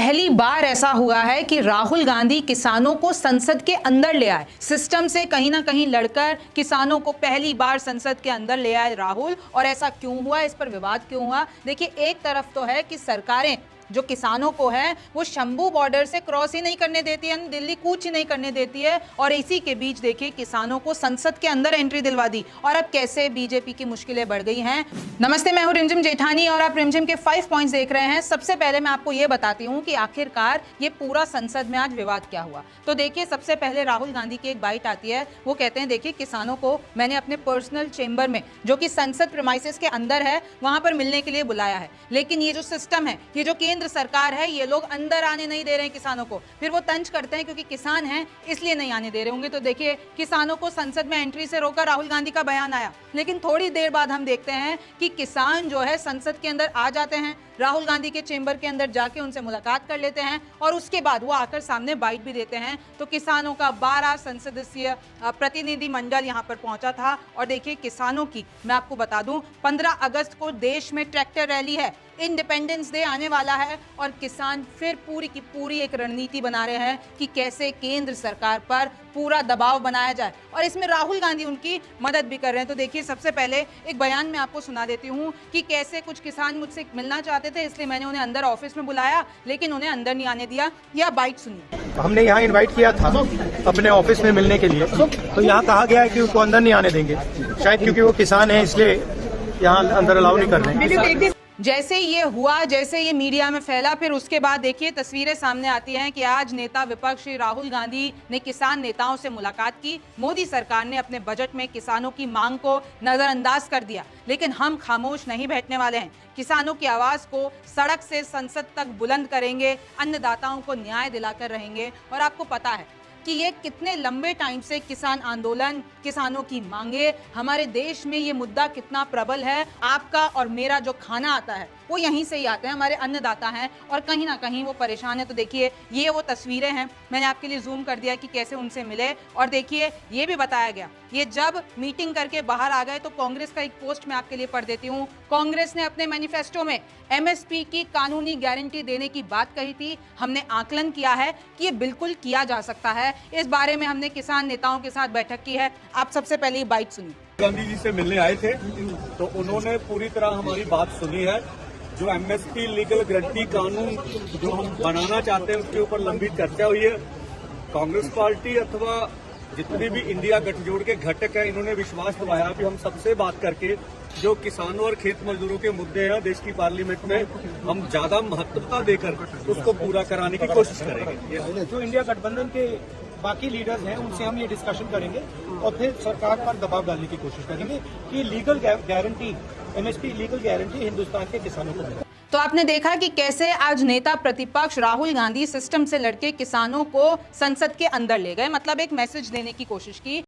पहली बार ऐसा हुआ है कि राहुल गांधी किसानों को संसद के अंदर ले आए। सिस्टम से कहीं ना कहीं लड़कर किसानों को पहली बार संसद के अंदर ले आए राहुल। और ऐसा क्यों हुआ, इस पर विवाद क्यों हुआ? देखिए, एक तरफ तो है कि सरकारें जो किसानों को है वो शंभू बॉर्डर से क्रॉस ही नहीं करने देती है, दिल्ली कूच ही नहीं करने देती है, और इसी के बीच देखिए किसानों को संसद के अंदर एंट्री दिलवा दी। और अब कैसे बीजेपी की मुश्किलें बढ़ गई हैं। नमस्ते, मैं हूं रिमझिम जेठानी और आप रिमझिम के 5 पॉइंट्स देख रहे हैं। सबसे पहले मैं आपको ये बताती हूँ कि आखिरकार ये पूरा संसद में आज विवाद क्या हुआ। तो देखिए, सबसे पहले राहुल गांधी की एक बाइट आती है। वो कहते हैं, देखिए किसानों को मैंने अपने पर्सनल चेंबर में, जो कि संसद प्रीमाइसेस के अंदर है, वहां पर मिलने के लिए बुलाया है, लेकिन ये जो सिस्टम है, ये जो केंद्र सरकार है, ये लोग अंदर आने नहीं दे रहे हैं किसानों को। फिर वो तंज करते हैं क्योंकि किसान हैं इसलिए नहीं आने दे रहे होंगे। तो देखिए, किसानों को संसद में एंट्री से रोका राहुल गांधी का बयान आया, लेकिन थोड़ी देर बाद हम देखते हैं कि किसान जो है संसद के अंदर आ जाते हैं, राहुल गांधी के चेंबर के अंदर जाके उनसे मुलाकात कर लेते हैं और उसके बाद वो आकर सामने बाइट भी देते हैं। तो किसानों का 12 संसदीय प्रतिनिधि मंडल यहाँ पर पहुंचा था। और देखिए, किसानों की मैं आपको बता दूं, 15 अगस्त को देश में ट्रैक्टर रैली है, इंडिपेंडेंस डे आने वाला है, और किसान फिर पूरी की पूरी एक रणनीति बना रहे हैं कि कैसे केंद्र सरकार पर पूरा दबाव बनाया जाए, और इसमें राहुल गांधी उनकी मदद भी कर रहे हैं। तो देखिए, सबसे पहले एक बयान मैं आपको सुना देती हूँ कि कैसे कुछ किसान मुझसे मिलना चाहते थे, इसलिए मैंने उन्हें अंदर ऑफिस में बुलाया, लेकिन उन्हें अंदर नहीं आने दिया। यह बाइट सुनिए। हमने यहाँ इनवाइट किया था अपने ऑफिस में मिलने के लिए, तो यहाँ कहा गया है कि उनको अंदर नहीं आने देंगे, शायद क्योंकि वो किसान है इसलिए यहाँ अंदर अलाउ नहीं कर रहे हैं। जैसे ये हुआ, जैसे ये मीडिया में फैला, फिर उसके बाद देखिए तस्वीरें सामने आती हैं कि आज नेता विपक्ष श्री राहुल गांधी ने किसान नेताओं से मुलाकात की। मोदी सरकार ने अपने बजट में किसानों की मांग को नजरअंदाज कर दिया, लेकिन हम खामोश नहीं बैठने वाले हैं। किसानों की आवाज को सड़क से संसद तक बुलंद करेंगे, अन्नदाताओं को न्याय दिलाकर रहेंगे। और आपको पता है कि ये कितने लंबे टाइम से किसान आंदोलन, किसानों की मांगे, हमारे देश में ये मुद्दा कितना प्रबल है। आपका और मेरा जो खाना आता है वो यहीं से ही आता है, हमारे अन्नदाता हैं, और कहीं ना कहीं वो परेशान है। तो देखिए, ये वो तस्वीरें हैं, मैंने आपके लिए जूम कर दिया कि कैसे उनसे मिले। और देखिए, ये भी बताया गया, ये जब मीटिंग करके बाहर आ गए तो कांग्रेस का एक पोस्ट मैं आपके लिए पढ़ देती हूँ। कांग्रेस ने अपने मैनिफेस्टो में एमएसपी की कानूनी गारंटी देने की बात कही थी। हमने आकलन किया है कि ये बिल्कुल किया जा सकता है। इस बारे में हमने किसान नेताओं के साथ बैठक की है। आप सबसे पहले ये बाइट सुनिए। गांधी जी से मिलने आए थे तो उन्होंने पूरी तरह हमारी बात सुनी है। जो एमएसपी लीगल गारंटी कानून जो हम बनाना चाहते हैं उसके ऊपर लंबी चर्चा हुई है। कांग्रेस पार्टी अथवा जितने भी इंडिया गठजोड़ के घटक हैं, इन्होंने विश्वास दिलाया कि हम सबसे बात करके जो किसानों और खेत मजदूरों के मुद्दे हैं देश की पार्लियामेंट में हम ज्यादा महत्वता देकर उसको पूरा कराने की कोशिश करेंगे। जो इंडिया गठबंधन के बाकी लीडर्स हैं उनसे हम ये डिस्कशन करेंगे और फिर सरकार पर दबाव डालने की कोशिश करेंगे कि legal guarantee, MSP legal guarantee Hindustan के किसानों को मिले। तो आपने देखा कि कैसे आज नेता प्रतिपक्ष राहुल गांधी सिस्टम से लड़के किसानों को संसद के अंदर ले गए, मतलब एक मैसेज देने की कोशिश की।